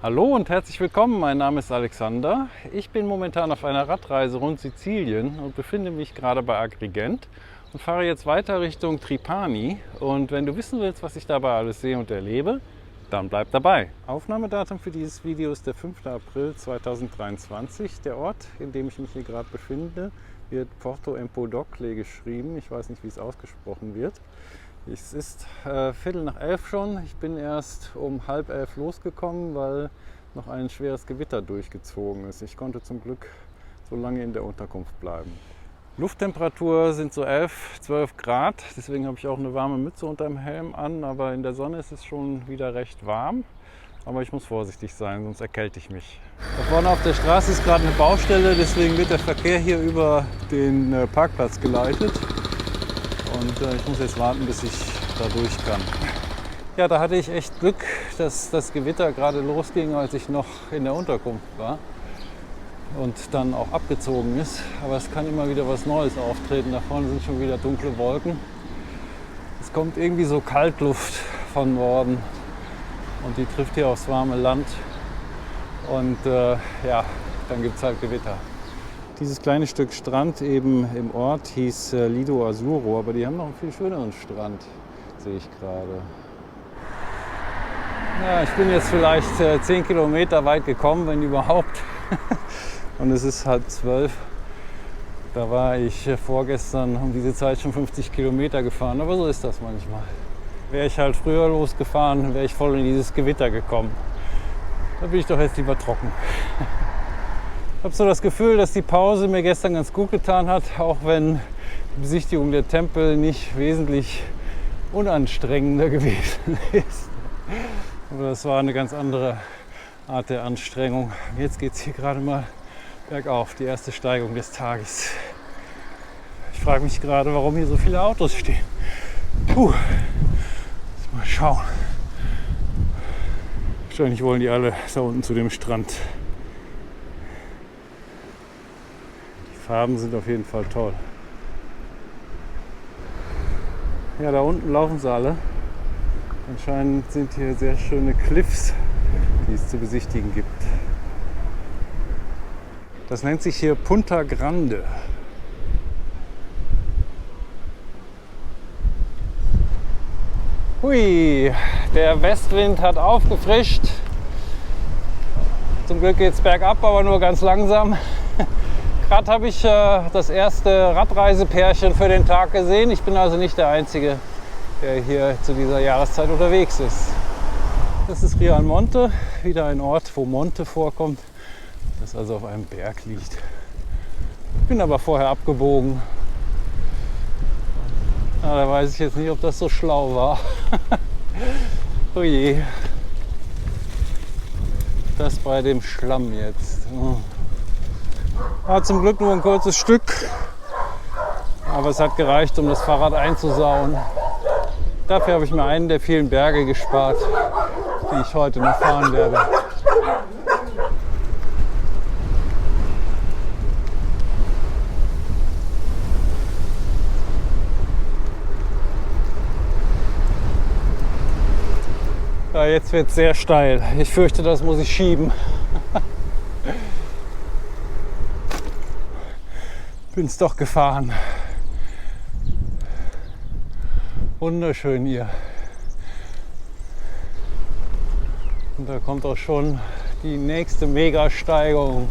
Hallo und herzlich willkommen, mein Name ist Alexander. Ich bin momentan auf einer Radreise rund Sizilien und befinde mich gerade bei Agrigent und fahre jetzt weiter Richtung Trapani. Und wenn du wissen willst, was ich dabei alles sehe und erlebe, dann bleib dabei. Aufnahmedatum für dieses Video ist der 5. April 2023. Der Ort, in dem ich mich hier gerade befinde, wird Porto Empedocle geschrieben. Ich weiß nicht, wie es ausgesprochen wird. Es ist 10:45 schon. Ich bin erst um 10:30 losgekommen, weil noch ein schweres Gewitter durchgezogen ist. Ich konnte zum Glück so lange in der Unterkunft bleiben. Lufttemperatur sind so 11, 12 Grad. Deswegen habe ich auch eine warme Mütze unter dem Helm an. Aber in der Sonne ist es schon wieder recht warm. Aber ich muss vorsichtig sein, sonst erkälte ich mich. Da vorne auf der Straße ist gerade eine Baustelle. Deswegen wird der Verkehr hier über den Parkplatz geleitet. Und ich muss jetzt warten, bis ich da durch kann. Ja, da hatte ich echt Glück, dass das Gewitter gerade losging, als ich noch in der Unterkunft war und dann auch abgezogen ist. Aber es kann immer wieder was Neues auftreten. Da vorne sind schon wieder dunkle Wolken. Es kommt irgendwie so Kaltluft von Norden und die trifft hier aufs warme Land. Und ja, dann gibt es halt Gewitter. Dieses kleine Stück Strand eben im Ort hieß Lido Azzurro, aber die haben noch einen viel schöneren Strand, sehe ich gerade. Ja, ich bin jetzt vielleicht 10 Kilometer weit gekommen, wenn überhaupt. Und es ist 11:30. Da war ich vorgestern um diese Zeit schon 50 Kilometer gefahren, aber so ist das manchmal. Wäre ich halt früher losgefahren, wäre ich voll in dieses Gewitter gekommen. Da bin ich doch jetzt lieber trocken. Ich habe so das Gefühl, dass die Pause mir gestern ganz gut getan hat, auch wenn die Besichtigung der Tempel nicht wesentlich unanstrengender gewesen ist. Aber das war eine ganz andere Art der Anstrengung. Jetzt geht es hier gerade mal bergauf, die erste Steigung des Tages. Ich frage mich gerade, warum hier so viele Autos stehen. Puh, mal schauen. Wahrscheinlich wollen die alle da unten zu dem Strand. Farben sind auf jeden Fall toll. Ja, da unten laufen sie alle. Anscheinend sind hier sehr schöne Cliffs, die es zu besichtigen gibt. Das nennt sich hier Punta Grande. Hui, der Westwind hat aufgefrischt. Zum Glück geht es bergab, aber nur ganz langsam. Gerade habe ich das erste Radreisepärchen für den Tag gesehen. Ich bin also nicht der Einzige, der hier zu dieser Jahreszeit unterwegs ist. Das ist Rialmonte, wieder ein Ort, wo Monte vorkommt, das also auf einem Berg liegt. Ich bin aber vorher abgebogen. Da weiß ich jetzt nicht, ob das so schlau war. Oh je. Das bei dem Schlamm jetzt. War zum Glück nur ein kurzes Stück, aber es hat gereicht, um das Fahrrad einzusauen. Dafür habe ich mir einen der vielen Berge gespart, die ich heute noch fahren werde. Ja, jetzt wird es sehr steil. Ich fürchte, das muss ich schieben. Bin es doch gefahren. Wunderschön hier. Und da kommt auch schon die nächste Megasteigung.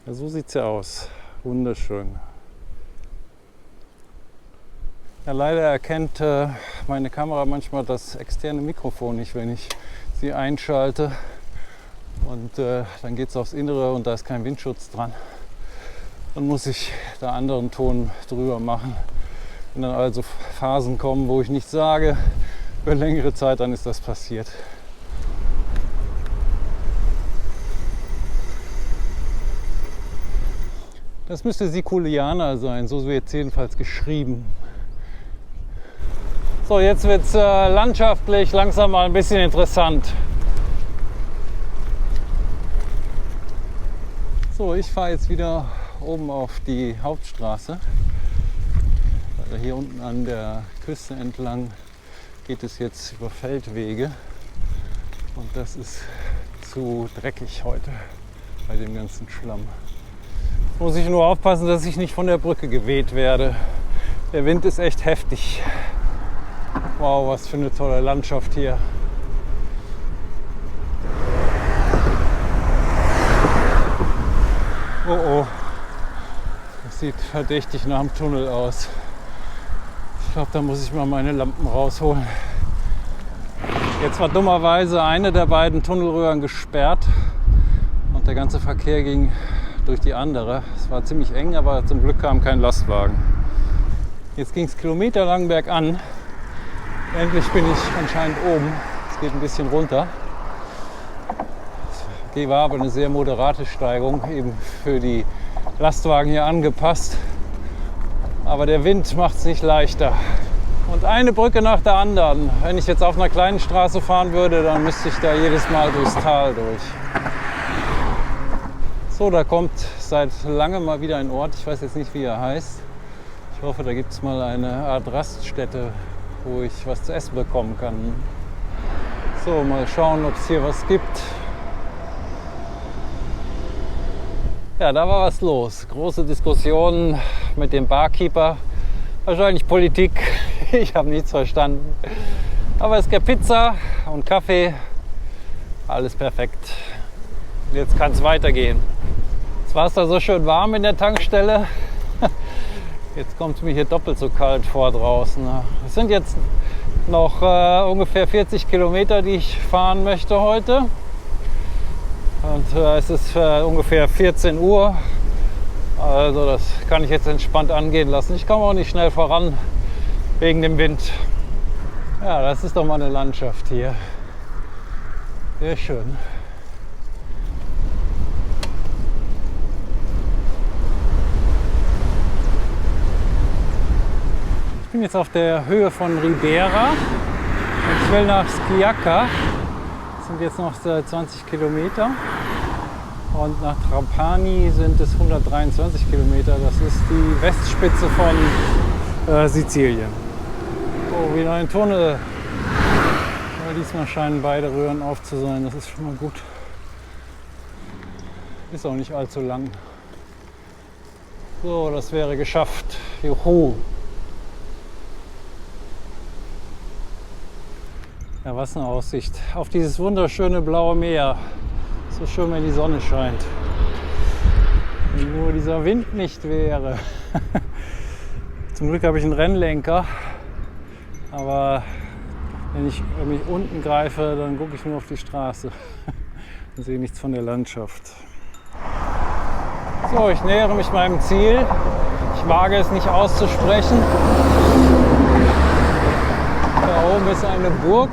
Ja, so sieht es ja aus. Wunderschön. Ja, leider erkennt meine Kamera manchmal das externe Mikrofon nicht, wenn ich sie einschalte. Und dann geht es aufs Innere und da ist kein Windschutz dran. Dann muss ich da anderen Ton drüber machen. Wenn dann also Phasen kommen, wo ich nichts sage, über längere Zeit, dann ist das passiert. Das müsste Siculiana sein, so wird es jedenfalls geschrieben. So, jetzt wird es landschaftlich langsam mal ein bisschen interessant. So, ich fahre jetzt wieder oben auf die Hauptstraße. Hier unten an der Küste entlang geht es jetzt über Feldwege und das ist zu dreckig heute bei dem ganzen Schlamm. Muss ich nur aufpassen, dass ich nicht von der Brücke geweht werde. Der Wind ist echt heftig. Wow, was für eine tolle Landschaft hier. Oh oh, das sieht verdächtig nach dem Tunnel aus. Ich glaube, da muss ich mal meine Lampen rausholen. Jetzt war dummerweise eine der beiden Tunnelröhren gesperrt und der ganze Verkehr ging durch die andere. Es war ziemlich eng, aber zum Glück kam kein Lastwagen. Jetzt ging es kilometerlang bergan. Endlich bin ich anscheinend oben. Es geht ein bisschen runter. Es war aber eine sehr moderate Steigung, eben für die Lastwagen hier angepasst. Aber der Wind macht es nicht leichter. Und eine Brücke nach der anderen. Wenn ich jetzt auf einer kleinen Straße fahren würde, dann müsste ich da jedes Mal durchs Tal durch. So, da kommt seit langem mal wieder ein Ort. Ich weiß jetzt nicht, wie er heißt. Ich hoffe, da gibt es mal eine Art Raststätte, wo ich was zu essen bekommen kann. So, mal schauen, ob es hier was gibt. Ja, da war was los. Große Diskussionen mit dem Barkeeper. Wahrscheinlich Politik. Ich habe nichts verstanden. Aber es gab Pizza und Kaffee. Alles perfekt. Jetzt kann es weitergehen. Jetzt war es da so schön warm in der Tankstelle. Jetzt kommt es mir hier doppelt so kalt vor draußen. Es sind jetzt noch ungefähr 40 Kilometer, die ich fahren möchte heute. Und es ist ungefähr 14 Uhr. Also das kann ich jetzt entspannt angehen lassen. Ich komme auch nicht schnell voran wegen dem Wind. Ja, das ist doch mal eine Landschaft hier. Sehr schön. Ich bin jetzt auf der Höhe von Ribera und ich will nach Skiaca. Das sind jetzt noch 20 Kilometer. Und nach Trapani sind es 123 Kilometer. Das ist die Westspitze von Sizilien. Oh, wieder ein Tunnel. Aber diesmal scheinen beide Röhren auf zu sein. Das ist schon mal gut. Ist auch nicht allzu lang. So, das wäre geschafft. Juhu. Ja, was eine Aussicht auf dieses wunderschöne blaue Meer. So schön, wenn die Sonne scheint. Wenn nur dieser Wind nicht wäre. Zum Glück habe ich einen Rennlenker. Aber wenn ich unten greife, dann gucke ich nur auf die Straße und sehe nichts von der Landschaft. So, ich nähere mich meinem Ziel. Ich wage es nicht auszusprechen. Da oben ist eine Burg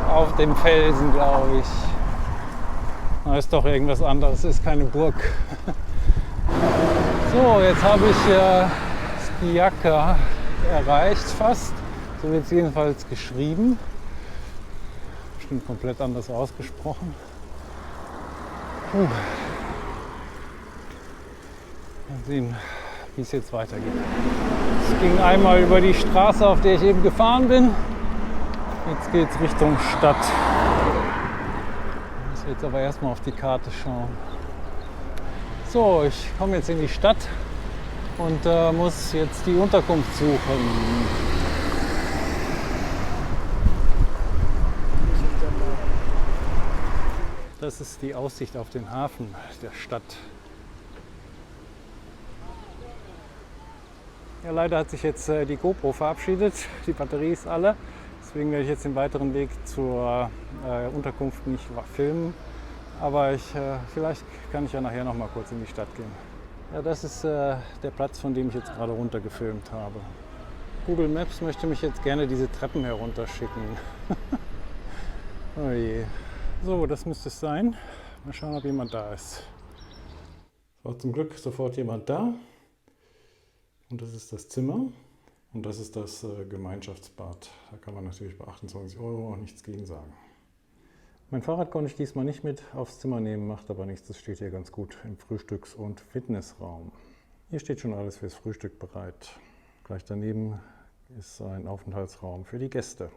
auf dem Felsen, glaube ich. Da ist doch irgendwas anderes, ist keine Burg. So, jetzt habe ich Skiaca erreicht fast. So wird es jedenfalls geschrieben. Bestimmt komplett anders ausgesprochen. Mal sehen, wie es jetzt weitergeht. Es ging einmal über die Straße, auf der ich eben gefahren bin. Jetzt geht es Richtung Stadt. Ich muss jetzt aber erstmal auf die Karte schauen. So, ich komme jetzt in die Stadt und muss jetzt die Unterkunft suchen. Das ist die Aussicht auf den Hafen der Stadt. Ja, leider hat sich jetzt die GoPro verabschiedet. Die Batterie ist alle. Deswegen werde ich jetzt den weiteren Weg zur Unterkunft nicht filmen. Aber vielleicht kann ich ja nachher noch mal kurz in die Stadt gehen. Ja, das ist der Platz, von dem ich jetzt gerade runter gefilmt habe. Google Maps möchte mich jetzt gerne diese Treppen herunterschicken. Oh je. So, das müsste es sein. Mal schauen, ob jemand da ist. War zum Glück sofort jemand da. Und das ist das Zimmer. Und das ist das Gemeinschaftsbad. Da kann man natürlich bei 28 € auch nichts gegen sagen. Mein Fahrrad konnte ich diesmal nicht mit aufs Zimmer nehmen, macht aber nichts. Das steht hier ganz gut im Frühstücks- und Fitnessraum. Hier steht schon alles fürs Frühstück bereit. Gleich daneben ist ein Aufenthaltsraum für die Gäste.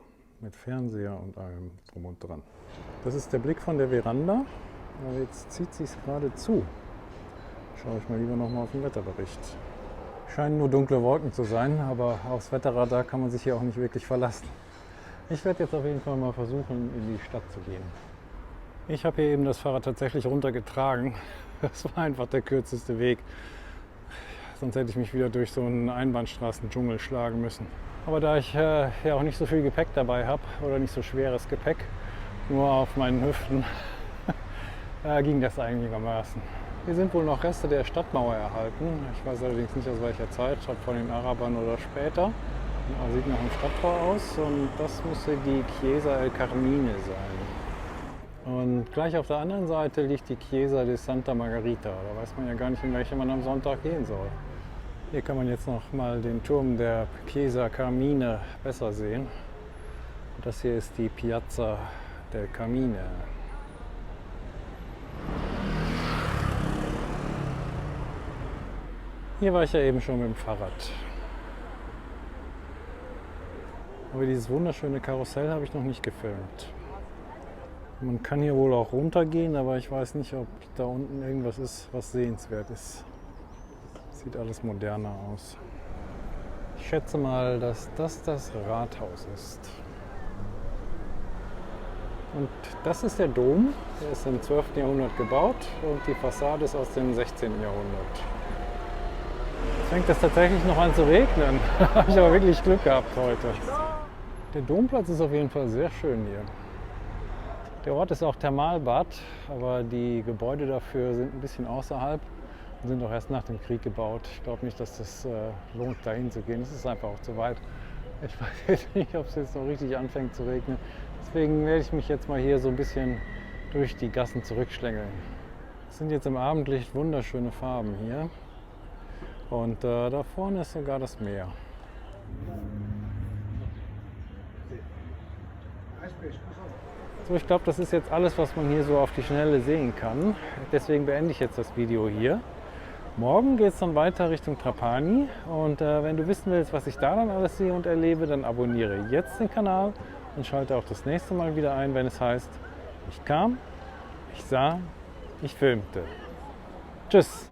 mit Fernseher und allem drum und dran. Das ist der Blick von der Veranda. Aber jetzt zieht es sich gerade zu. Schaue ich mal lieber nochmal auf den Wetterbericht. Scheinen nur dunkle Wolken zu sein, aber aufs Wetterradar kann man sich hier auch nicht wirklich verlassen. Ich werde jetzt auf jeden Fall mal versuchen, in die Stadt zu gehen. Ich habe hier eben das Fahrrad tatsächlich runtergetragen. Das war einfach der kürzeste Weg. Sonst hätte ich mich wieder durch so einen Einbahnstraßendschungel schlagen müssen. Aber da ich ja auch nicht so viel Gepäck dabei habe oder nicht so schweres Gepäck, nur auf meinen Hüften, ging das einigermaßen. Hier sind wohl noch Reste der Stadtmauer erhalten. Ich weiß allerdings nicht aus welcher Zeit, ob von den Arabern oder später. Aber sieht nach einem Stadttor aus und das müsste die Chiesa El Carmine sein. Und gleich auf der anderen Seite liegt die Chiesa de Santa Margherita. Da weiß man ja gar nicht, in welche man am Sonntag gehen soll. Hier kann man jetzt noch mal den Turm der Chiesa Carmine besser sehen. Und das hier ist die Piazza del Carmine. Hier war ich ja eben schon mit dem Fahrrad. Aber dieses wunderschöne Karussell habe ich noch nicht gefilmt. Man kann hier wohl auch runtergehen, aber ich weiß nicht, ob da unten irgendwas ist, was sehenswert ist. Sieht alles moderner aus. Ich schätze mal, dass das Rathaus ist. Und das ist der Dom. Der ist im 12. Jahrhundert gebaut und die Fassade ist aus dem 16. Jahrhundert. Jetzt fängt es tatsächlich noch an zu regnen. Da habe ich aber wirklich Glück gehabt heute. Der Domplatz ist auf jeden Fall sehr schön hier. Der Ort ist auch Thermalbad, aber die Gebäude dafür sind ein bisschen außerhalb und sind auch erst nach dem Krieg gebaut. Ich glaube nicht, dass das lohnt, da hinzugehen. Es ist einfach auch zu weit. Ich weiß jetzt nicht, ob es jetzt noch richtig anfängt zu regnen. Deswegen werde ich mich jetzt mal hier so ein bisschen durch die Gassen zurückschlängeln. Es sind jetzt im Abendlicht wunderschöne Farben hier. Und da vorne ist sogar das Meer. So, ich glaube, das ist jetzt alles, was man hier so auf die Schnelle sehen kann. Deswegen beende ich jetzt das Video hier. Morgen geht es dann weiter Richtung Trapani. Und wenn du wissen willst, was ich da dann alles sehe und erlebe, dann abonniere jetzt den Kanal und schalte auch das nächste Mal wieder ein, wenn es heißt, ich kam, ich sah, ich filmte. Tschüss!